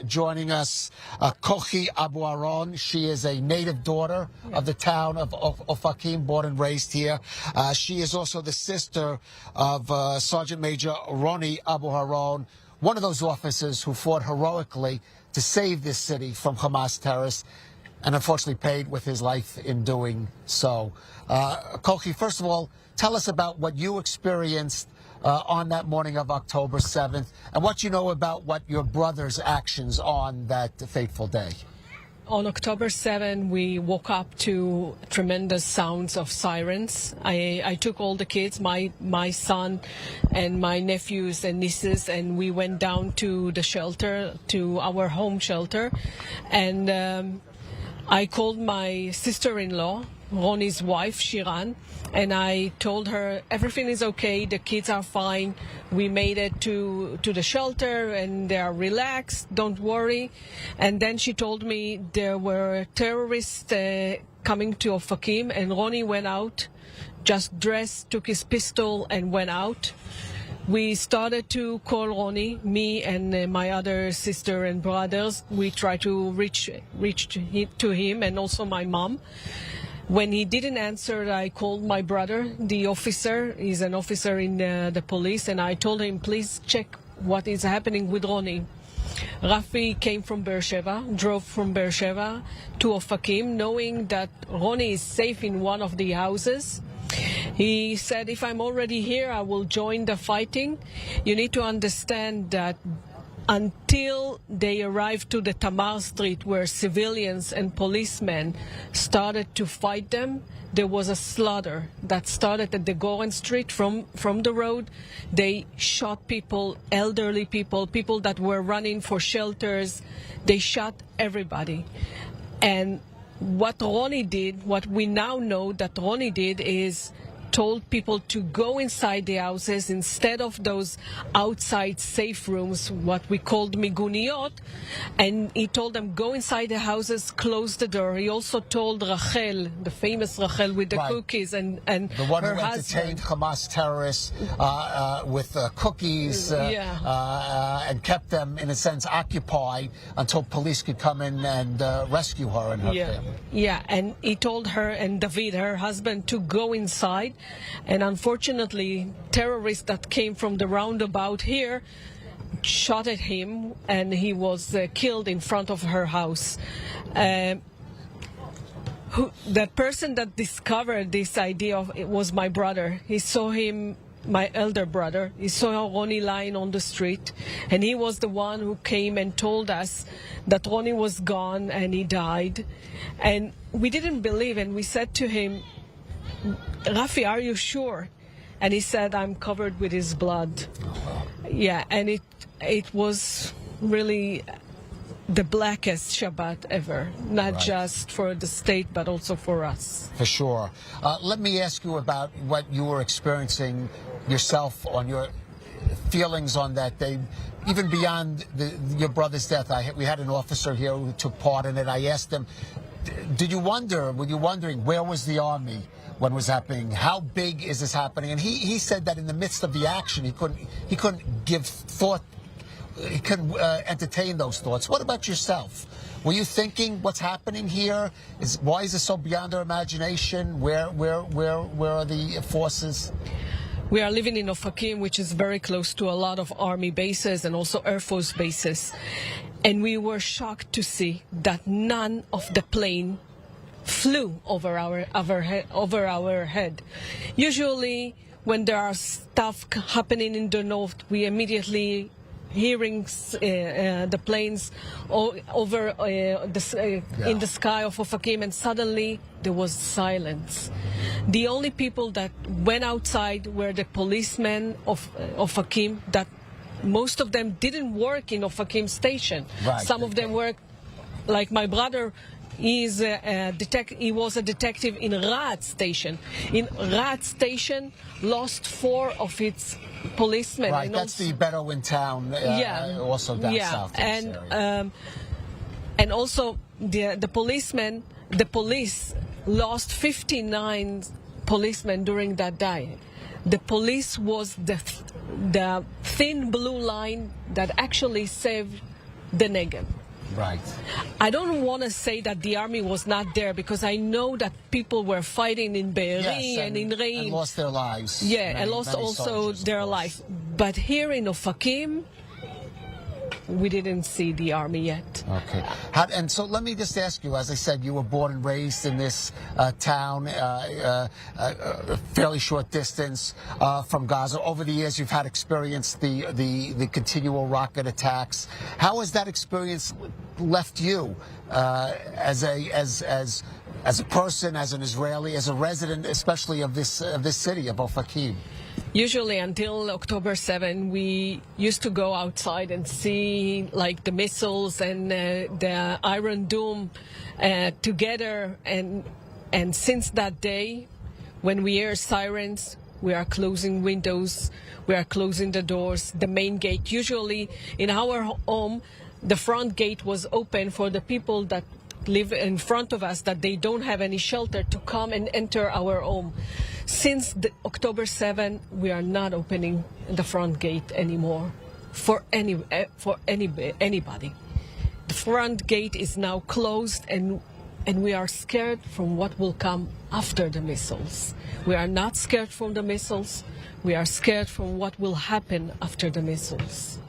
joining us Cochi Abuharon. She is a native daughter of the town of Ofakim, born and raised here. She is also the sister of Sergeant Major Roni Abuharon, one of those officers who fought heroically to save this city from Hamas terrorists, and unfortunately paid with his life in doing so. Cochi, first of all, tell us about what you experienced on that morning of October 7th, and what you know about what your brother's actions on that fateful day. On October 7, we woke up to tremendous sounds of sirens. I took all the kids, my son and my nephews and nieces, and we went down to the shelter, to our home shelter, and I called my sister-in-law, Roni's wife, Shiran, and I told her everything is okay, the kids are fine, we made it to the shelter and they are relaxed, don't worry. And then she told me there were terrorists coming to Ofakim, and Roni went out, just dressed, took his pistol and went out. We started to call Roni, me and my other sister and brothers. We tried to reach to him, and also my mom. When he didn't answer, I called my brother, the officer. He's an officer in the police, and I told him, please check what is happening with Roni. Rafi came from Beersheba, drove from Beersheba to Ofakim, knowing that Roni is safe in one of the houses. He said, if I'm already here, I will join the fighting. You need to understand that until they arrived to the Tamar Street, where civilians and policemen started to fight them, there was a slaughter that started at the Goren Street from the road. They shot people, elderly people, people that were running for shelters. They shot everybody. And what Roni did, what we now know that Roni did, is told people to go inside the houses instead of those outside safe rooms, what we called miguniot, and he told them go inside the houses, close the door. He also told Rachel, the famous Rachel with the cookies, and the one her who entertained Hamas terrorists with cookies and kept them, in a sense, occupied until police could come in and rescue her and her family. Yeah, and he told her and David, her husband, to go inside. And unfortunately, terrorists that came from the roundabout here shot at him, and he was killed in front of her house. The person that discovered this idea was my brother. He saw him, my elder brother. He saw Roni lying on the street, and he was the one who came and told us that Roni was gone and he died. And we didn't believe, and we said to him, Rafi, are you sure? And he said, I'm covered with his blood. Yeah, and it was really the blackest Shabbat ever, not just for the state, but also for us. For sure. Let me ask you about what you were experiencing yourself, on your feelings on that day, even beyond your brother's death. We had an officer here who took part in it. I asked him, were you wondering, where was the army when it was happening? How big is this happening? And he said that in the midst of the action, he couldn't give thought, he couldn't entertain those thoughts. What about yourself? Were you thinking, what's happening here? Why is this so beyond our imagination? Where are the forces? We are living in Ofakim, which is very close to a lot of army bases and also Air Force bases. And we were shocked to see that none of the plane flew over our head. Usually, when there are stuff happening in the north, we immediately hearing the planes over in the sky of Ofakim, and suddenly there was silence. The only people that went outside were the policemen of Ofakim, that most of them didn't work in Ofakim station. Some of them worked, like my brother. He was a detective in Rat station. In Rat station, lost 4 of its policemen. Right, that's the Bedouin town, also down south. And also the police lost 59 policemen during that day. The police was the thin blue line that actually saved the Negev. Right. I don't want to say that the army was not there, because I know that people were fighting in Be'eri and in Re'im. And lost their lives. Yeah, Many- and lost many also soldiers, of their course. life. But here in Ofakim, we didn't see the army yet. Okay. And so let me just ask you, as I said, you were born and raised in this town, a fairly short distance from Gaza. Over the years, you've had experienced the continual rocket attacks. How has that experience left you as a person, as an Israeli, as a resident, especially of this city of Ofakim? Usually until October 7, we used to go outside and see like the missiles and the Iron Dome together. And since that day, when we hear sirens, we are closing windows, we are closing the doors, the main gate. Usually in our home, the front gate was open for the people that live in front of us, that they don't have any shelter, to come and enter our home. Since October 7, we are not opening the front gate anymore for anybody. The front gate is now closed, and we are scared from what will come after the missiles. We are not scared from the missiles. We are scared from what will happen after the missiles.